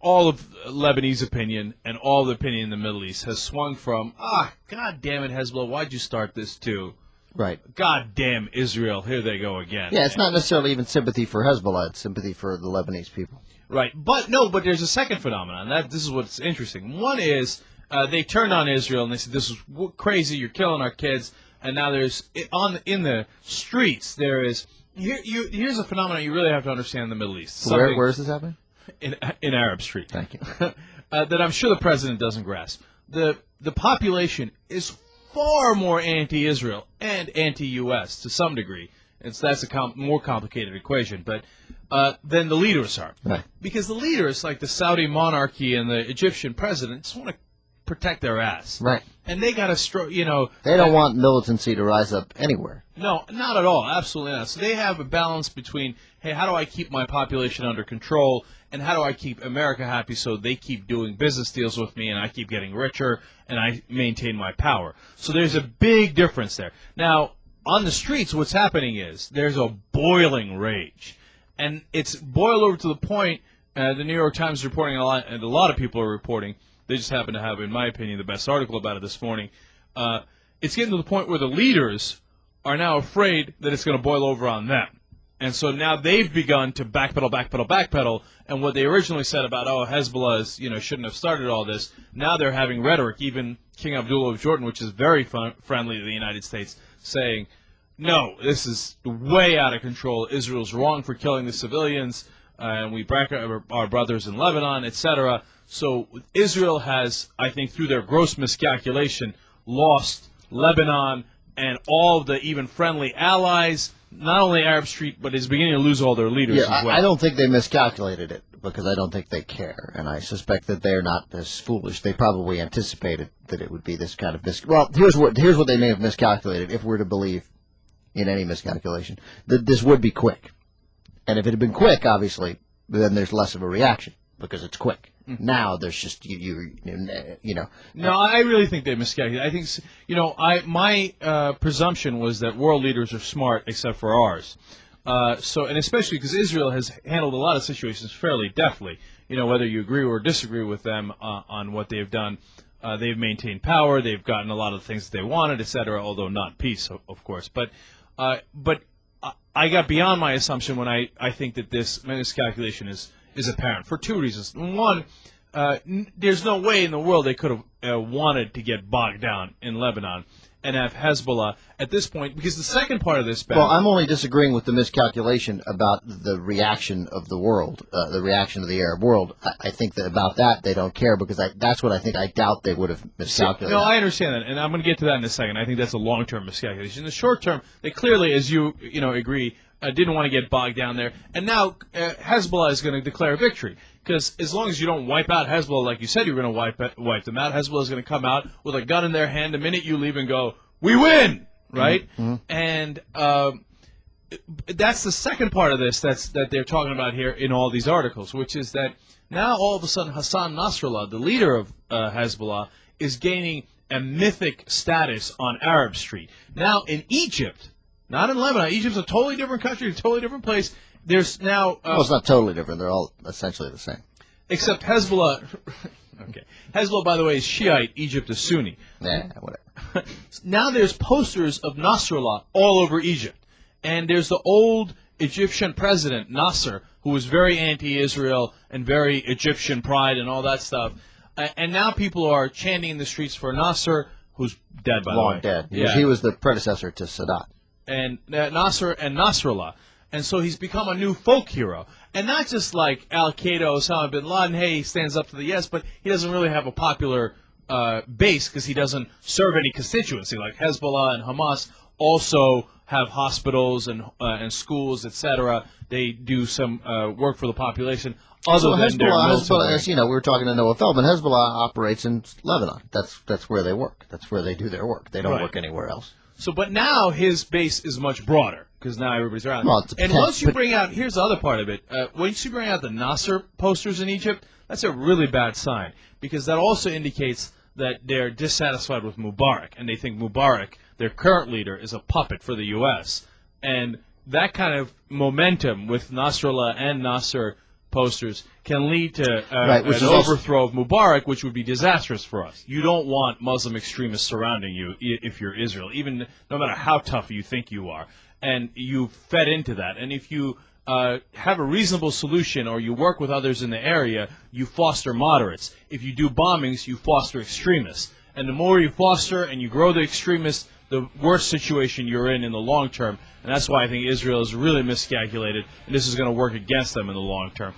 all of Lebanese opinion and all the opinion in the Middle East has swung from, God damn it, Hezbollah, why'd you start this too? Right. God damn Israel, here they go again. Yeah, it's not necessarily even sympathy for Hezbollah, it's sympathy for the Lebanese people. Right. But there's a second phenomenon. This is what's interesting. One is they turned on Israel and they said, this is crazy, you're killing our kids. And now there's, in the streets, there is, here's a phenomenon you really have to understand in the Middle East. Where is this happening? In Arab Street. Thank you. That I'm sure the president doesn't grasp. The population is far more anti-Israel and anti-U.S. to some degree. That's a more complicated equation, but than the leaders are. Right. Because the leaders, like the Saudi monarchy and the Egyptian president, just want to protect their ass. Right. And they got to, They don't want militancy to rise up anywhere. No, not at all. Absolutely not. So they have a balance between, hey, how do I keep my population under control, and how do I keep America happy so they keep doing business deals with me and I keep getting richer and I maintain my power. So there's a big difference there. Now, on the streets, what's happening is there's a boiling rage. And it's boiled over to the point, the New York Times is reporting a lot, and a lot of people are reporting, they just happen to have, in my opinion, the best article about it this morning. It's getting to the point where the leaders are now afraid that it's going to boil over on them. And so now they've begun to backpedal, and what they originally said about, Hezbollah is, shouldn't have started all this, now they're having rhetoric, even King Abdullah of Jordan, which is very friendly to the United States, saying, no, this is way out of control, Israel's wrong for killing the civilians, and we back our brothers in Lebanon, etc. So Israel has, I think, through their gross miscalculation, lost Lebanon and all the even friendly allies, not only Arab Street, but is beginning to lose all their leaders as well. I don't think they miscalculated it, because I don't think they care, and I suspect that they're not as foolish. They probably anticipated that it would be this kind of Well, here's what they may have miscalculated, if we're to believe in any miscalculation, that this would be quick. And if it had been quick, obviously, then there's less of a reaction, because it's quick. Mm-hmm. Now there's just, No, I really think they miscalculated. I think, my presumption was that world leaders are smart, except for ours. And especially because Israel has handled a lot of situations fairly deftly. Whether you agree or disagree with them on what they've done, they've maintained power. They've gotten a lot of the things that they wanted, etc. Although not peace, of course. But I got beyond my assumption when I think that this miscalculation is apparent for two reasons. One, there's no way in the world they could have wanted to get bogged down in Lebanon and have Hezbollah at this point, because the second part of this battle... Well, I'm only disagreeing with the miscalculation about the reaction of the world, the reaction of the Arab world. I think that about that they don't care, because that's what I think. I doubt they would have miscalculated. No, I understand that, and I'm going to get to that in a second. I think that's a long-term miscalculation. In the short term, they clearly, as you agree, didn't want to get bogged down there. And now Hezbollah is going to declare victory. Because as long as you don't wipe out Hezbollah like you said you were going to wipe them out, Hezbollah is going to come out with a gun in their hand the minute you leave and go, we win! Right? Mm-hmm. And that's the second part of this that they're talking about here in all these articles, which is that now all of a sudden Hassan Nasrallah, the leader of Hezbollah, is gaining a mythic status on Arab Street. Now in Egypt, not in Lebanon, Egypt's a totally different country, a totally different place. There's now... well, it's not totally different. They're all essentially the same. Except Hezbollah... Okay. Hezbollah, by the way, is Shiite. Egypt is Sunni. Yeah, whatever. Now there's posters of Nasrallah all over Egypt. And there's the old Egyptian president, Nasser, who was very anti-Israel and very Egyptian pride and all that stuff. And now people are chanting in the streets for Nasser, who's dead, by the way. Long dead. Yeah. He was the predecessor to Sadat. And Nasser and Nasrallah. And so he's become a new folk hero. And not just like Al-Qaeda, Osama bin Laden, hey, he stands up to the yes, but he doesn't really have a popular base because he doesn't serve any constituency. Like Hezbollah and Hamas also have hospitals and schools, etc. They do some work for the population. Other than Hezbollah, as you know, we were talking to Noah Feldman, Hezbollah operates in Lebanon. That's where they work. That's where they do their work. They don't work anywhere else. So, but now his base is much broader because now everybody's around. Well, and once you bring out, here's the other part of it. Once you bring out the Nasser posters in Egypt, that's a really bad sign because that also indicates that they're dissatisfied with Mubarak and they think Mubarak, their current leader, is a puppet for the U.S. And that kind of momentum with Nasrallah and Nasser posters can lead to Right, which an is also- overthrow of Mubarak, which would be disastrous for us. You don't want Muslim extremists surrounding you if you're Israel, even no matter how tough you think you are. And you fed into that. And if you have a reasonable solution or you work with others in the area, you foster moderates. If you do bombings, you foster extremists. And the more you foster and you grow the extremists, the worse situation you're in the long term. And that's why I think Israel is really miscalculated, and this is going to work against them in the long term.